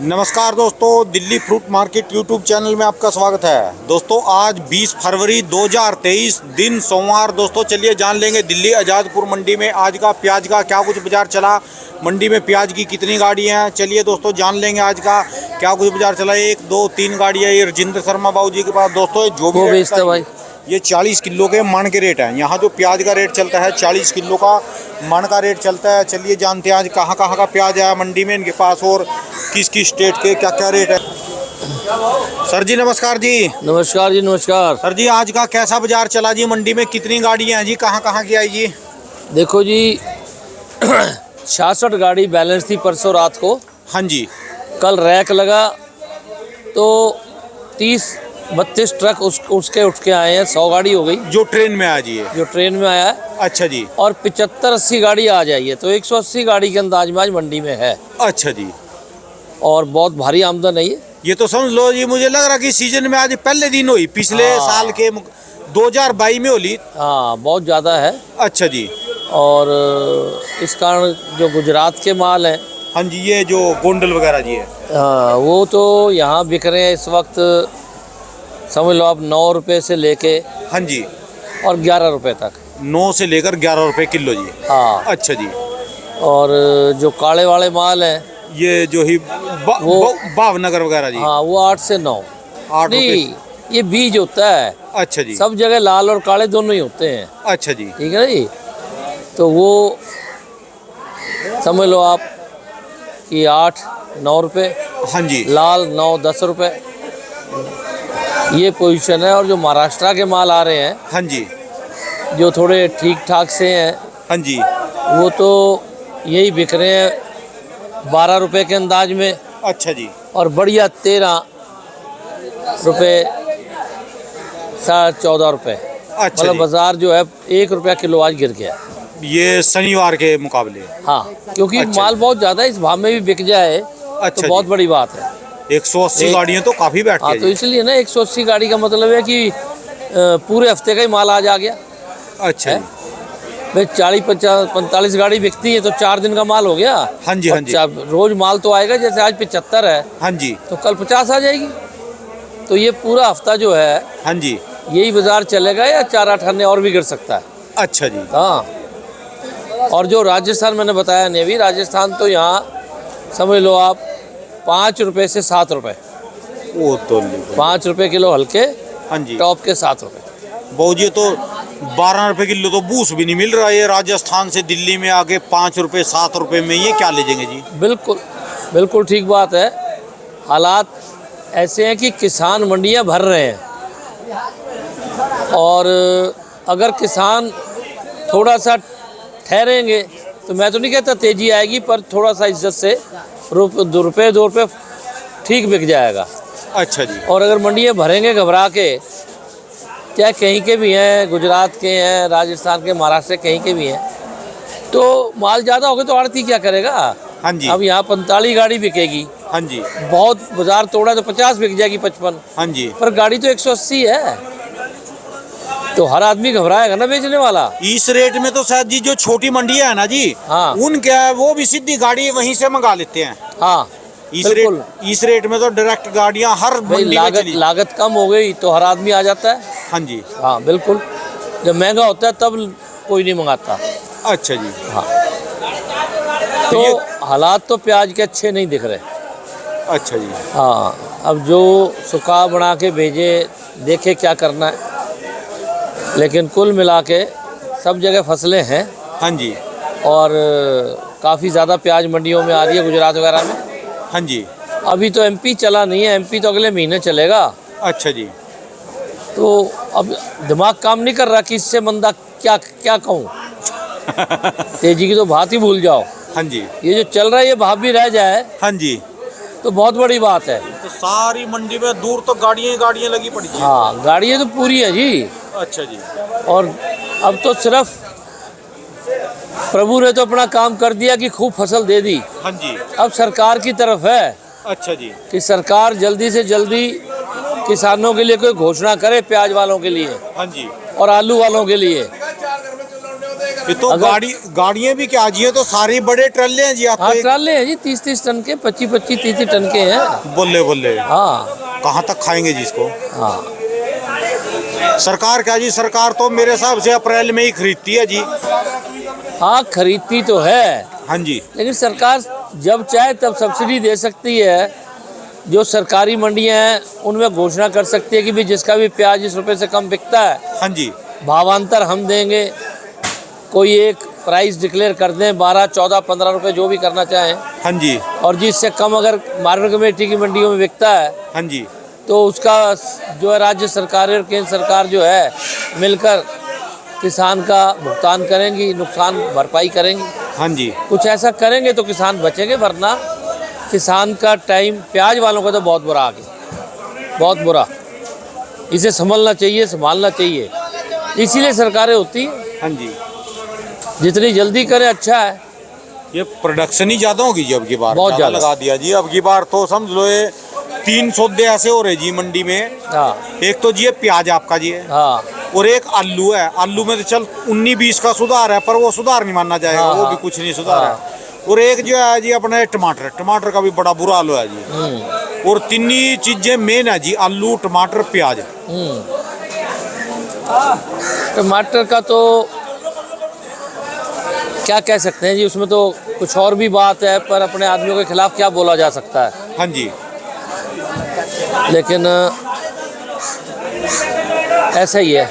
नमस्कार दोस्तों, Delhi fruit market YouTube channel में आपका स्वागत है। दोस्तों आज 20 फरवरी 2023 दिन सोमवार। दोस्तों चलिए जान लेंगे दिल्ली आज़ादपुर मंडी में आज का प्याज का क्या कुछ बाजार चला, मंडी में प्याज की कितनी गाड़ियाँ हैं। चलिए दोस्तों जान लेंगे आज का क्या कुछ बाजार चला। 1 2 3 गाड़ियाँ ये राजेंद्र शर्मा बाबू जी के पास। दोस्तों जो भी बेचते भाई ये 40 किलो के मन के रेट हैं। यहाँ जो प्याज का रेट चलता है 40 किलो का मन का रेट चलता है। चलिए जानते हैं आज कहाँ का प्याज है मंडी में इनके पास और किस किस स्टेट के क्या क्या रेट है। सर जी नमस्कार जी। नमस्कार जी नमस्कार। सर जी आज का कैसा बाजार चला जी, मंडी में कितनी गाड़ियाँ हैं जी, कहाँ की आई जी? देखो जी 66 गाड़ी बैलेंस थी परसों रात को। हाँ जी। कल रैक लगा तो 30-32 ट्रक उसके उठ के आए हैं। 100 गाड़ी हो गई जो ट्रेन में आ जी है, जो ट्रेन में आया है। अच्छा जी। और 75-80 गाड़ी आ जाइए तो 180 गाड़ी के अंदाज में आज मंडी में है। अच्छा जी। और बहुत भारी आमदन है ये तो समझ लो जी, मुझे लग रहा कि सीजन में आज पहले दिन हुई, पिछले साल के 2022 में होली। हाँ बहुत ज़्यादा है। अच्छा जी। और इस कारण जो गुजरात के माल हैं, हाँ जी, ये जो गोंडल वगैरह जी है, हाँ वो तो यहाँ बिक रहे हैं इस वक्त। समझ लो आप 9 रुपये से लेके हाँ जी, और 11 रुपये तक। 9 से लेकर 11 रुपये किलो जी। हाँ अच्छा जी। और जो काले वाले माल हैं ये जो ही वो भावनगर वगैरह जी, हाँ वो 8 से 9। 8 नहीं ये बीज होता है। अच्छा जी। सब जगह लाल और काले दोनों ही होते हैं। अच्छा जी। ठीक है ना जी। तो वो समझ लो आप कि 8-9 रुपये, हाँ जी, लाल 9-10 रुपये ये पोजीशन है। और जो महाराष्ट्र के माल आ रहे हैं, हाँ जी, जो थोड़े ठीक ठाक से हैं, हाँ जी, वो तो यही बिक रहे हैं 12 रुपये के अंदाज में। अच्छा जी। और बढ़िया 13 रुपये, 14.5 रुपये। अच्छा मतलब जी। बाजार जो है 1 रुपया किलो आज गिर गया। ये शनिवार के मुकाबले। हाँ क्योंकि अच्छा माल बहुत ज़्यादा है, इस भाव में भी बिक जाए अच्छा तो बहुत बड़ी बात है। 180 गाड़ियाँ तो काफ़ी बैठती हाँ है तो जी। इसलिए ना 180 गाड़ी का मतलब है कि पूरे हफ्ते का ही माल आज आ गया। अच्छा जी। भाई 40-45 गाड़ी बिकती है तो 4 दिन का माल हो गया। हाँ जी, हाँ जी, रोज माल तो आएगा, जैसे आज 75 है हाँ जी, तो कल 50 आ जाएगी। तो ये पूरा हफ्ता जो है हाँ जी। यही बाजार चलेगा या 4-8 अन्य और भी गिर सकता है। अच्छा जी। हाँ और जो राजस्थान मैंने बताया नहीं अभी, राजस्थान तो यहाँ समझ लो आप 5 रुपये से 7 रुपये। वो तो 5 रुपये किलो हल्के, हाँ जी, टॉप के 7 रुपये। बहुत जी। तो 12 रुपये किलो तो बूस भी नहीं मिल रहा है राजस्थान से दिल्ली में आके 5 रुपये 7 रुपये में, ये क्या ले जाएंगे जी? बिल्कुल बिल्कुल ठीक बात है। हालात ऐसे हैं कि किसान मंडियां भर रहे हैं और अगर किसान थोड़ा सा ठहरेंगे तो मैं तो नहीं कहता तेज़ी आएगी, पर थोड़ा सा इज्जत से 2 रुपये ठीक बिक जाएगा। अच्छा जी। और अगर मंडियां भरेंगे घबरा के, चाहे कहीं के भी हैं, गुजरात के हैं, राजस्थान के, महाराष्ट्र के, कहीं के भी हैं, तो माल ज़्यादा हो गया तो आड़ती क्या करेगा? हाँ जी, अब यहाँ 45 गाड़ी बिकेगी, हाँ जी, बहुत बाजार तोड़ा तो 50 बिक जाएगी, 55, हाँ जी। पर गाड़ी तो 180 है। तो हर आदमी घबराएगा ना बेचने वाला। इस रेट में तो शायद जी जो छोटी मंडियाँ है ना जी, हाँ उनके वो भी सीधी गाड़ी वहीं से मंगा लेते हैं। हाँ बिल्कुल। इस रेट में तो डायरेक्ट गाड़ियाँ हर भाई मंडी में चली। लागत कम हो गई तो हर आदमी आ जाता है। हाँ जी। हाँ बिल्कुल। जब महंगा होता है तब कोई नहीं मंगाता। अच्छा जी। हाँ तो हालात तो प्याज के अच्छे नहीं दिख रहे। अच्छा जी। हाँ अब जो सुखा बना के भेजे, देखे क्या करना है। लेकिन कुल मिला के सब जगह फसलें हैं। हाँ जी, और काफ़ी ज़्यादा प्याज मंडियों में आ रही है गुजरात वगैरह में। हाँ जी। अभी तो एमपी चला नहीं है, एमपी तो अगले महीने चलेगा। अच्छा जी। तो अब दिमाग काम नहीं कर रहा कि इससे मंदा क्या क्या कहूँ। तेजी की तो बात ही भूल जाओ। हाँ जी। ये जो चल रहा है ये भाव भी रह जाए हाँ जी। तो बहुत बड़ी बात है। तो सारी मंडी में दूर तो गाड़ियाँ लगी पड़ी है। हाँ गाड़ियाँ तो पूरी है जी। अच्छा जी। और अब तो सिर्फ प्रभु ने तो अपना काम कर दिया कि खूब फसल दे दी। हाँ जी। अब सरकार की तरफ है अच्छा जी। कि सरकार जल्दी से जल्दी किसानों के लिए कोई घोषणा करे, प्याज वालों के लिए हाँ जी। और आलू वालों के लिए। ये तो गाड़ियाँ भी क्या जी, है तो सारी बड़े ट्रले हैं जी आप? हाँ ट्राले हैं जी, 30-30 टन के, 25-25, 30 टन के हैं। बोले बोले हाँ कहाँ तक खाएंगे जी इसको? हाँ सरकार क्या जी, सरकार तो मेरे हिसाब से अप्रैल में ही खरीदती है जी। हाँ खरीदती तो है, हाँ जी। लेकिन सरकार जब चाहे तब सब्सिडी दे सकती है। जो सरकारी मंडियां हैं उनमें घोषणा कर सकती है कि भी जिसका भी प्याज इस रुपए से कम बिकता है, हाँ जी। भावांतर हम देंगे। कोई एक प्राइस डिक्लेयर कर दें, 12, 14, 15 रुपए जो भी करना चाहें। हाँ जी। और जिससे कम अगर मार्केट कमेटी की मंडियों में बिकता है, हाँ जी, तो उसका जो है राज्य सरकार और केंद्र सरकार जो है मिलकर किसान का भुगतान करेंगी, नुकसान भरपाई करेंगी। हाँ जी। कुछ ऐसा करेंगे तो किसान बचेंगे, वरना किसान का टाइम, प्याज वालों का तो बहुत बुरा आ गया, बहुत बुरा। इसे संभलना चाहिए, संभालना चाहिए, इसीलिए सरकारें होती हैं। हाँ जी। जितनी जल्दी करें अच्छा है। ये प्रोडक्शन ही ज़्यादा होगी जी अब की बार, बहुत ज़्यादा लगा दिया जी अब की बार। तो समझ लो ये 3 सौदे ऐसे हो रहे जी मंडी में। हाँ एक तो जी ये प्याज आपका जी है, हाँ और एक आलू है। आलू में तो चल 19-20 का सुधार है, पर वो सुधार नहीं मानना जाएगा। हाँ, वो भी हाँ, कुछ नहीं सुधार हाँ। है। और एक जो है जी अपना टमाटर, टमाटर का भी बड़ा बुरा हाल है जी। और तीन ही चीजें मेन है जी, आलू, टमाटर, प्याज। टमाटर का तो क्या कह सकते हैं जी, उसमें तो कुछ और भी बात है, पर अपने आदमियों के खिलाफ क्या बोला जा सकता है। हाँ जी। लेकिन ऐसा ही है।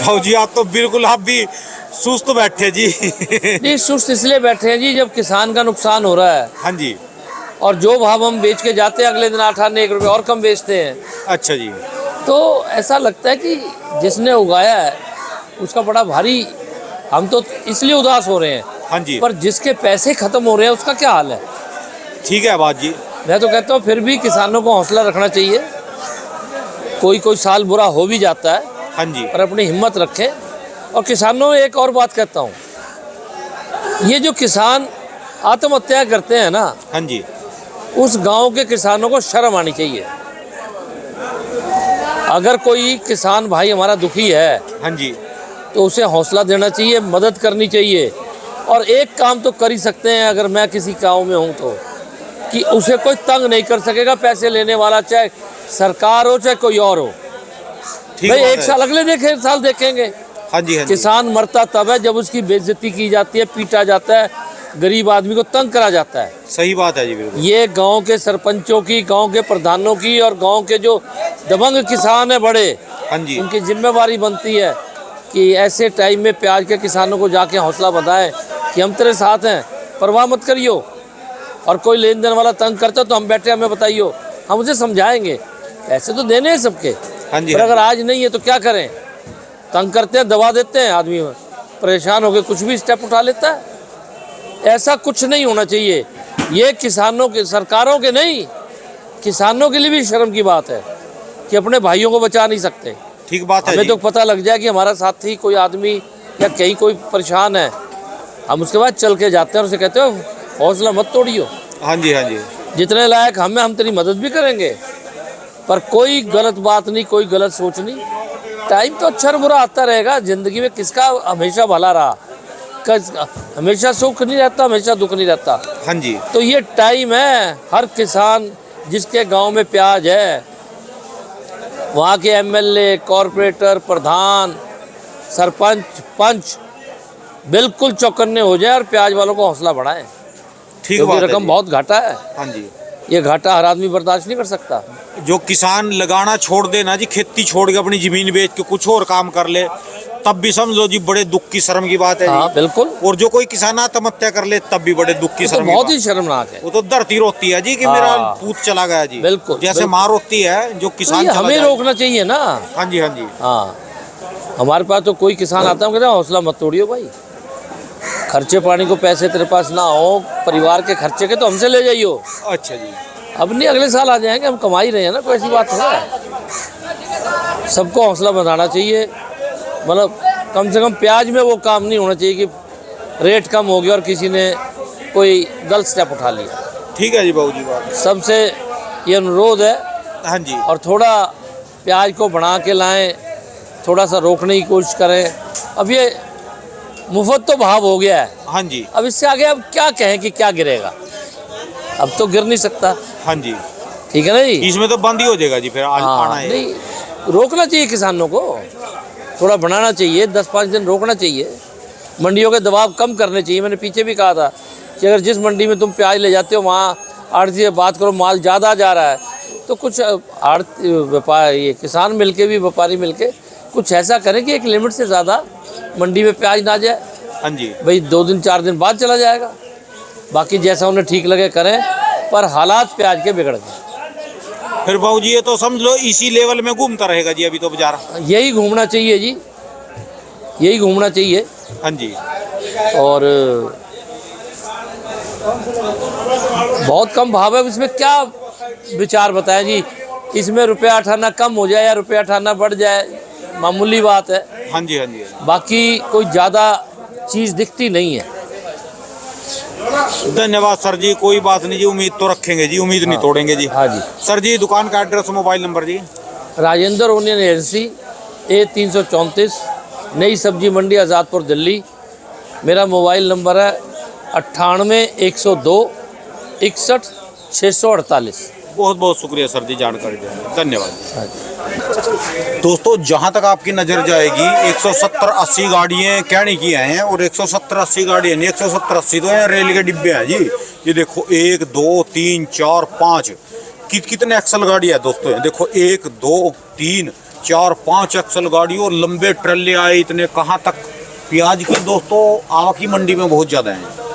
भाऊ जी आप तो बिल्कुल, आप भी सुस्त बैठे जी। नहीं सुस्त इसलिए बैठे हैं जी, जब किसान का नुकसान हो रहा है। हाँ जी। और जो भाव हम बेच के जाते हैं, अगले दिन 8 1 रुपये और कम बेचते हैं। अच्छा जी। तो ऐसा लगता है कि जिसने उगाया है उसका बड़ा भारी, हम तो इसलिए उदास हो रहे हैं। हाँ जी। पर जिसके पैसे खत्म हो रहे हैं उसका क्या हाल है? ठीक है बात जी। मैं तो कहता हूँ फिर भी किसानों को हौसला रखना चाहिए। कोई कोई साल बुरा हो भी जाता है, हाँ जी। पर अपनी हिम्मत रखें। और किसानों में एक और बात कहता हूँ, ये जो किसान आत्महत्या करते हैं ना, हाँ जी। उस गांव के किसानों को शर्म आनी चाहिए। अगर कोई किसान भाई हमारा दुखी है, हाँ जी, तो उसे हौसला देना चाहिए, मदद करनी चाहिए। और एक काम तो कर ही सकते हैं, अगर मैं किसी गांव में हूं तो, कि उसे कोई तंग नहीं कर सकेगा पैसे लेने वाला, चाहे सरकार हो चाहे कोई और हो। ठीक भाई बात एक है। साल अगले देखे साल देखेंगे। हाँ जी। हाँ जी। किसान मरता तब है जब उसकी बेइज्जती की जाती है, पीटा जाता है, गरीब आदमी को तंग करा जाता है। सही बात है जी, बिल्कुल। ये गांव के सरपंचों की, गांव के प्रधानों की और गांव के जो दबंग किसान है बड़े, हाँ जी। उनकी जिम्मेवारी बनती है कि ऐसे टाइम में प्याज के किसानों को जाके हौसला बढ़ाएं कि हम तेरे साथ हैं, परवाह मत करियो। और कोई लेन देन वाला तंग करता तो हम बैठे, हमें बताइयो, हम उसे समझाएंगे। पैसे तो देने हैं सबके, हाँ जी। पर अगर आज नहीं है तो क्या करें? तंग करते हैं, दबा देते हैं, आदमी परेशान होकर कुछ भी स्टेप उठा लेता है। ऐसा कुछ नहीं होना चाहिए। ये किसानों के, सरकारों के नहीं, किसानों के लिए भी शर्म की बात है कि अपने भाइयों को बचा नहीं सकते। ठीक बात है हमें जी। तो पता लग जाए कि हमारा साथी कोई आदमी या कहीं कोई परेशान है, हम उसके बाद चल के जाते हैं और उसे कहते हो हौसला मत तोड़ियो। हाँ जी। हाँ जी। जितने लायक हम तेरी मदद भी करेंगे, पर कोई गलत बात नहीं, कोई गलत सोच नहीं। टाइम तो अच्छा और बुरा आता रहेगा ज़िंदगी में, किसका हमेशा भला रहा? हमेशा सुख नहीं रहता, हमेशा दुख नहीं रहता। हाँ जी। तो ये टाइम है, हर किसान जिसके गांव में प्याज है, वहाँ के एमएलए, कॉरपोरेटर, प्रधान, सरपंच, पंच बिल्कुल चौकन्ने हो जाए और प्याज वालों को हौसला बढ़ाएं। ठीक क्योंकि बात है रकम जी। बहुत घाटा है। हाँ जी। ये घाटा हर आदमी बर्दाश्त नहीं कर सकता। जो किसान लगाना छोड़ देना जी, खेती छोड़ के अपनी जमीन बेच के कुछ और काम कर ले, तब भी समझ लो जी बड़े दुख की शर्म की बात है हाँ जी। बिल्कुल। और जो कोई किसान आत्महत्या कर ले, तब भी बड़े दुख की तो शर्म की बहुत बात। ही शर्मनाक है। वो तो धरती रोती है जी कि हाँ। मेरा पूत चला गया जी। बिल्कुल, जैसे बिल्कुल। माँ रोती है, जो तो किसान ये चला हमें जाए। रोकना चाहिए ना। हाँ जी। हाँ जी। हाँ, हमारे पास तो कोई किसान आता है, हम कहते हैं हौसला मत तोड़ियो भाई, खर्चे पानी को पैसे तेरे पास ना हो, परिवार के खर्चे के, तो हमसे ले जाइयो। अच्छा जी। अब नहीं, अगले साल आ जाएंगे, हम कमा ही रहे हैं ना, कोई ऐसी बात है। सबको हौसला बनाना चाहिए। मतलब कम से कम प्याज में वो काम नहीं होना चाहिए कि रेट कम हो गया और किसी ने कोई गलत स्टेप उठा लिया। ठीक है जी बाबू जी बात। सबसे ये अनुरोध है। हाँ जी। और थोड़ा प्याज को बढ़ा के लाएं, थोड़ा सा रोकने की कोशिश करें। अब ये मुफ्त तो भाव हो गया है, हाँ जी, अब इससे आगे अब क्या कहें कि क्या गिरेगा, अब तो गिर नहीं सकता। हाँ जी, ठीक है ना जी। इसमें तो बंद ही हो जाएगा जी फिर हाँ, आना है। नहीं, रोकना चाहिए किसानों को, थोड़ा बढ़ाना चाहिए, 10-5 दिन रोकना चाहिए, मंडियों के दबाव कम करने चाहिए। मैंने पीछे भी कहा था कि अगर जिस मंडी में तुम प्याज ले जाते हो वहाँ आड़ती से बात करो, माल ज़्यादा जा रहा है तो कुछ व्यापार ये किसान मिलके भी, व्यापारी मिलके कुछ ऐसा करें कि एक लिमिट से ज़्यादा मंडी में प्याज ना जाए। हाँ जी, भाई 2 दिन 4 दिन बाद चला जाएगा, बाकी जैसा उन्हें ठीक लगे करें, पर हालात प्याज के बिगड़ गए। फिर बाबू जी ये तो समझ लो इसी लेवल में घूमता रहेगा जी अभी तो बाजार। यही घूमना चाहिए जी, यही घूमना चाहिए। हाँ जी, और बहुत कम भाव है, इसमें क्या विचार बताएं जी, इसमें ₹1.58 कम हो जाए या ₹1.58 बढ़ जाए, मामूली बात है, हाँ जी, हाँ जी, बाकी कोई ज़्यादा चीज़ दिखती नहीं है। धन्यवाद सर जी, कोई बात नहीं जी, उम्मीद तो रखेंगे जी, उम्मीद नहीं तोड़ेंगे जी। हाँ जी। सर जी दुकान का एड्रेस, मोबाइल नंबर जी। राजेंद्र ओनियन एजेंसी, A334, नई सब्जी मंडी, आज़ादपुर, दिल्ली। मेरा मोबाइल नंबर है 98 102 61 648। बहुत बहुत शुक्रिया सर जी जानकारी देने में, धन्यवाद। हाँ जी। दोस्तों जहाँ तक आपकी नज़र जाएगी 170-80 गाड़ियाँ कहने की हैं, और 170-80 गाड़ियाँ नहीं, 170-80 तो हैं रेल के डिब्बे हैं जी। ये देखो 1 2 3 4 5 कितने एक्सल गाड़ी है दोस्तों, ये देखो 1 2 3 4 5 एक्सल गाड़ी, और लंबे ट्रले आए इतने कहाँ तक। प्याज की दोस्तों आवक ही मंडी में बहुत ज़्यादा है।